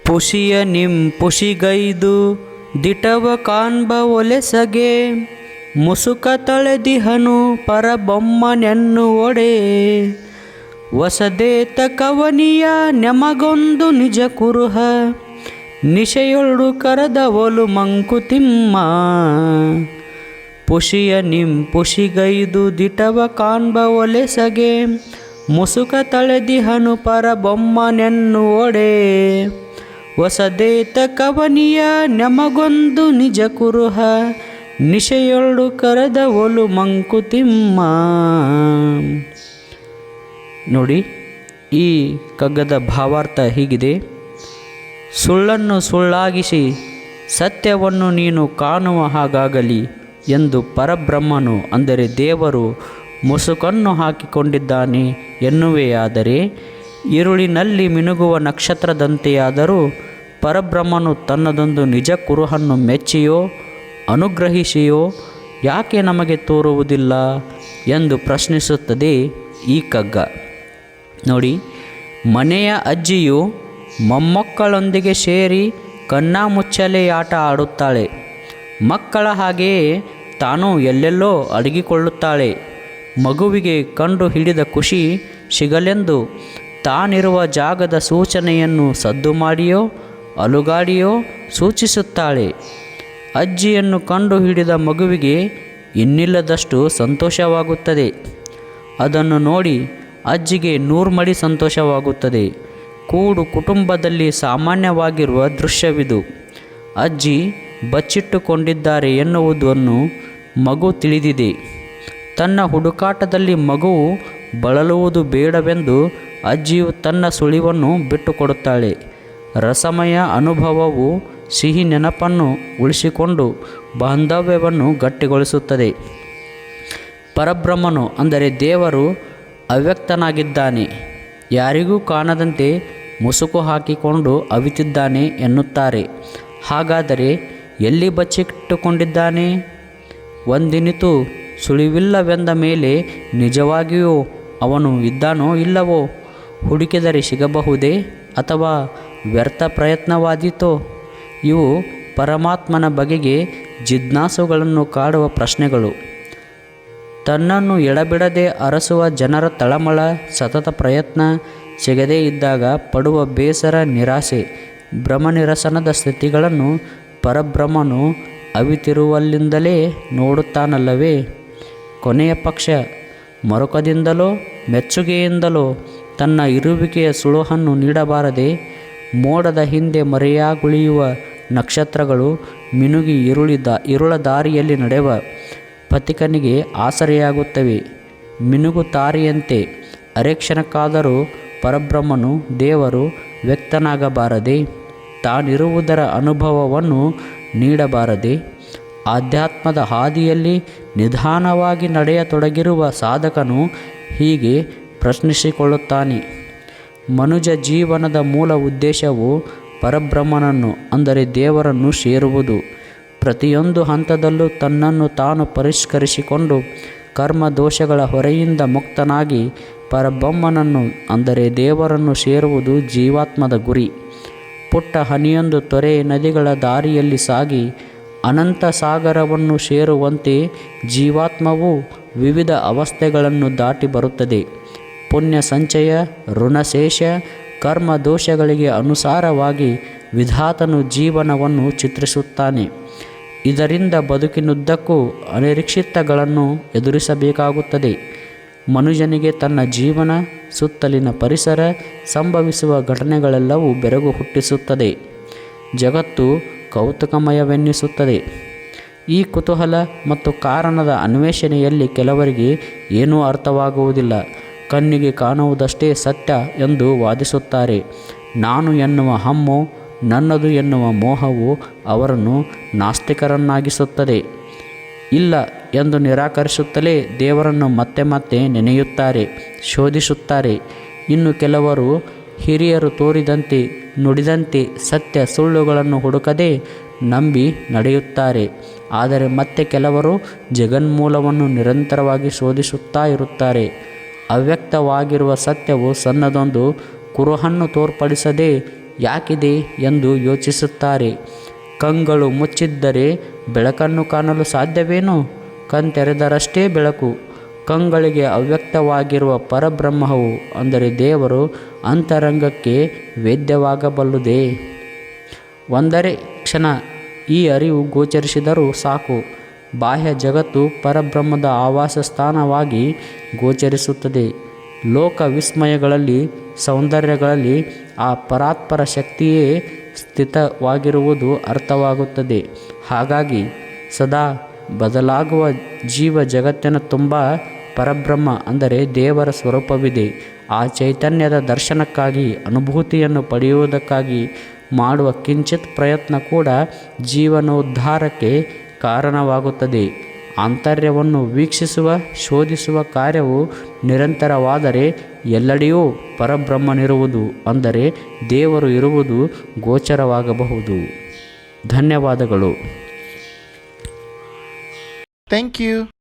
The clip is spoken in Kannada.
ಪುಷಿಯ ಪುಷಿಗೈದು ದಿಟವ ಕಾಣ್ಬ ಒಲೆಸಗೆ ಮುಸುಕ ತಳೆದಿಹನು ಪರಬೊಮ್ಮನೆನ್ನು ಒಡೆ ಹೊಸದೇತ ಕವನಿಯ ನೆಮಗೊಂದು ನಿಜ ಕುರುಹ ನಿಶೆಯೊಳು ಕರೆದವಲು ಮಂಕುತಿಮ್ಮ ಪುಷಿಯ ಪುಷಿಗೈದು ದಿಟವ ಕಾಣ್ಬ ಒಲೆಸಗೆ ಮುಸುಕ ತಳೆದಿಹನು ಪರಬೊಮ್ಮನೆನ್ನು ಒಡೆ ಹೊಸದೇತ ಕವನಿಯ ನೆಮಗೊಂದು ನಿಜ ಕುರುಹ ನಿಶೆಯೊಳು ಕರೆದವಲು ಮಂಕುತಿಮ್ಮ. ನೋಡಿ, ಈ ಕಗ್ಗದ ಭಾವಾರ್ಥ ಹೀಗಿದೆ. ಸುಳ್ಳನ್ನು ಸುಳ್ಳಾಗಿಸಿ ಸತ್ಯವನ್ನು ನೀನು ಕಾಣುವ ಹಾಗಾಗಲಿ ಎಂದು ಪರಬ್ರಹ್ಮನು ಅಂದರೆ ದೇವರು ಮುಸುಕನ್ನು ಹಾಕಿಕೊಂಡಿದ್ದಾನೆ ಎನ್ನುವೆಯಾದರೆ, ഇരുಳಿನಲ್ಲಿ ಮಿನುಗುವ ನಕ್ಷತ್ರದಂತೆಯಾದರೂ ಪರಬ್ರಹ್ಮನು ತನ್ನದೊಂದು ನಿಜ ಕುರುಹನ್ನು ಮೆಚ್ಚಿಯೋ ಅನುಗ್ರಹಿಸಿಯೋ ಯಾಕೆ ನಮಗೆ ತೋರುವುದಿಲ್ಲ ಎಂದು ಪ್ರಶ್ನಿಸುತ್ತದೆ ಈ ಕಗ್ಗ. ನೋಡಿ, ಮನೆಯ ಅಜ್ಜಿಯು ಮೊಮ್ಮಕ್ಕಳೊಂದಿಗೆ ಸೇರಿ ಕಣ್ಣಾಮುಚ್ಚಲೆ ಆಟ ಆಡುತ್ತಾಳೆ. ಮಕ್ಕಳ ಹಾಗೆಯೇ ತಾನು ಎಲ್ಲೆಲ್ಲೋ ಅಡಗಿಕೊಳ್ಳುತ್ತಾಳೆ. ಮಗುವಿಗೆ ಕಂಡು ಹಿಡಿದ ಖುಷಿ ಸಿಗಲೆಂದು ತಾನಿರುವ ಜಾಗದ ಸೂಚನೆಯನ್ನು ಸದ್ದು ಮಾಡಿಯೋ ಅಲುಗಾಡಿಯೋ ಸೂಚಿಸುತ್ತಾಳೆ. ಅಜ್ಜಿಯನ್ನು ಕಂಡು ಹಿಡಿದ ಮಗುವಿಗೆ ಇನ್ನಿಲ್ಲದಷ್ಟು ಸಂತೋಷವಾಗುತ್ತದೆ. ಅದನ್ನು ನೋಡಿ ಅಜ್ಜಿಗೆ ನೂರ್ಮಡಿ ಸಂತೋಷವಾಗುತ್ತದೆ. ಕೂಡು ಕುಟುಂಬದಲ್ಲಿ ಸಾಮಾನ್ಯವಾಗಿರುವ ದೃಶ್ಯವಿದು. ಅಜ್ಜಿ ಬಚ್ಚಿಟ್ಟುಕೊಂಡಿದ್ದಾರೆ ಎನ್ನುವುದನ್ನು ಮಗು ತಿಳಿದಿದೆ. ತನ್ನ ಹುಡುಕಾಟದಲ್ಲಿ ಮಗುವು ಬಳಲುವುದು ಬೇಡವೆಂದು ಅಜ್ಜಿಯು ತನ್ನ ಸುಳಿವನ್ನು ಬಿಟ್ಟುಕೊಡುತ್ತಾಳೆ. ರಸಮಯ ಅನುಭವವು ಸಿಹಿ ನೆನಪನ್ನು ಉಳಿಸಿಕೊಂಡು ಬಾಂಧವ್ಯವನ್ನು ಗಟ್ಟಿಗೊಳಿಸುತ್ತದೆ. ಪರಬ್ರಹ್ಮನು ಅಂದರೆ ದೇವರು ಅವ್ಯಕ್ತನಾಗಿದ್ದಾನೆ, ಯಾರಿಗೂ ಕಾಣದಂತೆ ಮುಸುಕು ಹಾಕಿಕೊಂಡು ಅವಿತಿದ್ದಾನೆ ಎನ್ನುತ್ತಾರೆ. ಹಾಗಾದರೆ ಎಲ್ಲಿ ಬಚ್ಚಿಟ್ಟುಕೊಂಡಿದ್ದಾನೆ? ಒಂದಿನಿತು ಸುಳಿವಿಲ್ಲವೆಂದ ಮೇಲೆ ನಿಜವಾಗಿಯೂ ಅವನು ಇದ್ದಾನೋ ಇಲ್ಲವೋ? ಹುಡುಕಿದರೆ ಸಿಗಬಹುದೇ ಅಥವಾ ವ್ಯರ್ಥ ಪ್ರಯತ್ನವಾದೀತೋ? ಇವು ಪರಮಾತ್ಮನ ಬಗೆಗೆ ಜಿಜ್ಞಾಸುಗಳನ್ನು ಕಾಡುವ ಪ್ರಶ್ನೆಗಳು. ತನ್ನನ್ನು ಎಡಬಿಡದೆ ಅರಸುವ ಜನರ ತಳಮಳ, ಸತತ ಪ್ರಯತ್ನ ಸಿಗದೇ ಇದ್ದಾಗ ಪಡುವ ಬೇಸರ, ನಿರಾಸೆ, ಭ್ರಮನಿರಸನದ ಸ್ಥಿತಿಗಳನ್ನು ಪರಬ್ರಹ್ಮನು ಅವಿತಿರುವಲ್ಲಿಂದಲೇ ನೋಡುತ್ತಾನಲ್ಲವೇ? ಕೊನೆಯ ಪಕ್ಷ ಮರುಕದಿಂದಲೋ ಮೆಚ್ಚುಗೆಯಿಂದಲೋ ತನ್ನ ಇರುವಿಕೆಯ ಸುಳುಹನ್ನು ನೀಡಬಾರದೆ? ಮೋಡದ ಹಿಂದೆ ಮರೆಯಾಗುಳಿಯುವ ನಕ್ಷತ್ರಗಳು ಮಿನುಗಿ ಇರುಳ ದಾರಿಯಲ್ಲಿ ನಡೆವ ಪಥಿಕನಿಗೆ ಆಸರೆಯಾಗುತ್ತವೆ. ಮಿನುಗು ತಾರೆಯಂತೆ ಅರೆಕ್ಷಣಕ್ಕಾದರೂ ಪರಬ್ರಹ್ಮನು ದೇವರು ವ್ಯಕ್ತನಾಗಬಾರದೆ? ತಾನಿರುವುದರ ಅನುಭವವನ್ನು ನೀಡಬಾರದೆ? ಆಧ್ಯಾತ್ಮದ ಹಾದಿಯಲ್ಲಿ ನಿಧಾನವಾಗಿ ನಡೆಯತೊಡಗಿರುವ ಸಾಧಕನು ಹೀಗೆ ಪ್ರಶ್ನಿಸಿಕೊಳ್ಳುತ್ತಾನೆ. ಮನುಜ ಜೀವನದ ಮೂಲ ಉದ್ದೇಶವು ಪರಬ್ರಹ್ಮನನ್ನು ಅಂದರೆ ದೇವರನ್ನು ಸೇರುವುದು. ಪ್ರತಿಯೊಂದು ಹಂತದಲ್ಲೂ ತನ್ನನ್ನು ತಾನು ಪರಿಷ್ಕರಿಸಿಕೊಂಡು ಕರ್ಮ ದೋಷಗಳ ಹೊರೆಯಿಂದ ಮುಕ್ತನಾಗಿ ಪರಬ್ರಹ್ಮನನ್ನು ಅಂದರೆ ದೇವರನ್ನು ಸೇರುವುದು ಜೀವಾತ್ಮದ ಗುರಿ. ಪುಟ್ಟ ಹನಿಯೊಂದು ತೊರೆ ನದಿಗಳ ದಾರಿಯಲ್ಲಿ ಸಾಗಿ ಅನಂತ ಸಾಗರವನ್ನು ಸೇರುವಂತೆ ಜೀವಾತ್ಮವು ವಿವಿಧ ಅವಸ್ಥೆಗಳನ್ನು ದಾಟಿ ಬರುತ್ತದೆ. ಪುಣ್ಯ ಸಂಚಯ, ಋಣಶೇಷ, ಕರ್ಮ ದೋಷಗಳಿಗೆ ಅನುಸಾರವಾಗಿ ವಿಧಾತನು ಜೀವನವನ್ನು ಚಿತ್ರಿಸುತ್ತಾನೆ. ಇದರಿಂದ ಬದುಕಿನುದ್ದಕ್ಕೂ ಅನಿರೀಕ್ಷಿತಗಳನ್ನು ಎದುರಿಸಬೇಕಾಗುತ್ತದೆ. ಮನುಜನಿಗೆ ತನ್ನ ಜೀವನ, ಸುತ್ತಲಿನ ಪರಿಸರ, ಸಂಭವಿಸುವ ಘಟನೆಗಳೆಲ್ಲವೂ ಬೆರಗು ಹುಟ್ಟಿಸುತ್ತದೆ. ಜಗತ್ತು ಕೌತುಕಮಯವೆನ್ನಿಸುತ್ತದೆ. ಈ ಕುತೂಹಲ ಮತ್ತು ಕಾರಣದ ಅನ್ವೇಷಣೆಯಲ್ಲಿ ಕೆಲವರಿಗೆ ಏನೂ ಅರ್ಥವಾಗುವುದಿಲ್ಲ. ಕಣ್ಣಿಗೆ ಕಾಣುವುದಷ್ಟೇ ಸತ್ಯ ಎಂದು ವಾದಿಸುತ್ತಾರೆ. ನಾನು ಎನ್ನುವ ಹಮ್ಮು, ನನ್ನದು ಎನ್ನುವ ಮೋಹವು ಅವರನ್ನು ನಾಸ್ತಿಕರನ್ನಾಗಿಸುತ್ತದೆ. ಇಲ್ಲ ಎಂದು ನಿರಾಕರಿಸುತ್ತಲೇ ದೇವರನ್ನು ಮತ್ತೆ ಮತ್ತೆ ನೆನೆಯುತ್ತಾರೆ, ಶೋಧಿಸುತ್ತಾರೆ. ಇನ್ನು ಕೆಲವರು ಹಿರಿಯರು ತೋರಿದಂತೆ ನುಡಿದಂತೆ ಸತ್ಯ ಸುಳ್ಳುಗಳನ್ನು ಹುಡುಕದೆ ನಂಬಿ ನಡೆಯುತ್ತಾರೆ. ಆದರೆ ಮತ್ತೆ ಕೆಲವರು ಜಗನ್ಮೂಲವನ್ನು ನಿರಂತರವಾಗಿ ಶೋಧಿಸುತ್ತಾ ಇರುತ್ತಾರೆ. ಅವ್ಯಕ್ತವಾಗಿರುವ ಸತ್ಯವು ಸಣ್ಣದೊಂದು ಕುರುಹನ್ನು ತೋರ್ಪಡಿಸದೆ ಯಾಕಿದೆ ಎಂದು ಯೋಚಿಸುತ್ತಾರೆ. ಕಂಗಳು ಮುಚ್ಚಿದ್ದರೆ ಬೆಳಕನ್ನು ಕಾಣಲು ಸಾಧ್ಯವೇನು? ಕಣ್ತೆರೆದರಷ್ಟೇ ಬೆಳಕು. ಕಂಗಳಿಗೆ ಅವ್ಯಕ್ತವಾಗಿರುವ ಪರಬ್ರಹ್ಮವು ಅಂದರೆ ದೇವರು ಅಂತರಂಗಕ್ಕೆ ವೇದ್ಯವಾಗಬಲ್ಲುದೇ? ಒಂದರೆ ಕ್ಷಣ ಈ ಅರಿವು ಗೋಚರಿಸಿದರೂ ಸಾಕು, ಬಾಹ್ಯ ಜಗತ್ತು ಪರಬ್ರಹ್ಮದ ಆವಾಸ ಸ್ಥಾನವಾಗಿ ಗೋಚರಿಸುತ್ತದೆ. ಲೋಕ ವಿಸ್ಮಯಗಳಲ್ಲಿ, ಸೌಂದರ್ಯಗಳಲ್ಲಿ ಆ ಪರಾತ್ಪರ ಶಕ್ತಿಯೇ ಸ್ಥಿತವಾಗಿರುವುದು ಅರ್ಥವಾಗುತ್ತದೆ. ಹಾಗಾಗಿ ಸದಾ ಬದಲಾಗುವ ಜೀವ ಜಗತ್ತಿನ ತುಂಬ ಪರಬ್ರಹ್ಮ ಅಂದರೆ ದೇವರ ಸ್ವರೂಪವಿದೆ. ಆ ಚೈತನ್ಯದ ದರ್ಶನಕ್ಕಾಗಿ, ಅನುಭೂತಿಯನ್ನು ಪಡೆಯುವುದಕ್ಕಾಗಿ ಮಾಡುವ ಕಿಂಚಿತ್ ಪ್ರಯತ್ನ ಕೂಡ ಜೀವನೋದ್ಧಾರಕ್ಕೆ ಕಾರಣವಾಗುತ್ತದೆ. ಆಂತರ್ಯವನ್ನು ವೀಕ್ಷಿಸುವ, ಶೋಧಿಸುವ ಕಾರ್ಯವು ನಿರಂತರವಾದರೆ ಎಲ್ಲೆಡೆಯೂ ಪರಬ್ರಹ್ಮನಿರುವುದು ಅಂದರೆ ದೇವರು ಇರುವುದು ಗೋಚರವಾಗಬಹುದು. ಧನ್ಯವಾದಗಳು. Thank you.